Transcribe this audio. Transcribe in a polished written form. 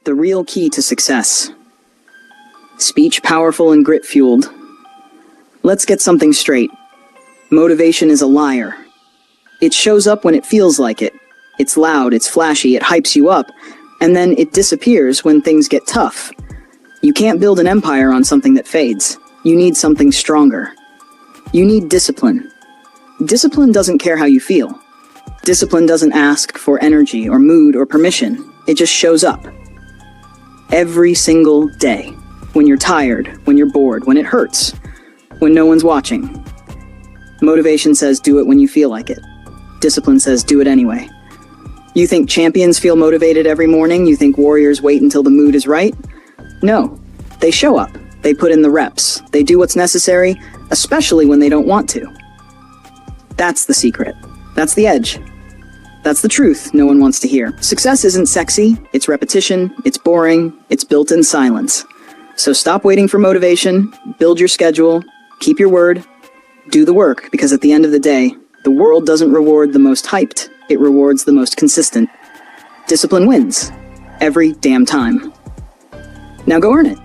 The real key to success. Speech powerful and grit-fueled. Let's get something straight. Motivation is a liar. It shows up when it feels like it. It's loud, it's flashy, it hypes you up, and then it disappears when things get tough. You can't build an empire on something that fades. You need something stronger. You need discipline. Discipline doesn't care how you feel. Discipline doesn't ask for energy or mood or permission. It just shows up. Every single day. When you're tired, when you're bored, when it hurts, when no one's watching. Motivation says do it when you feel like it. Discipline says do it anyway. You think champions feel motivated every morning? You think warriors wait until the mood is right? No. They show up. They put in the reps. They do what's necessary, especially when they don't want to. That's the secret. That's the edge. That's the truth no one wants to hear. Success isn't sexy, it's repetition, it's boring, it's built in silence. So stop waiting for motivation, build your schedule, keep your word, do the work, because at the end of the day, the world doesn't reward the most hyped, it rewards the most consistent. Discipline wins. Every damn time. Now go earn it.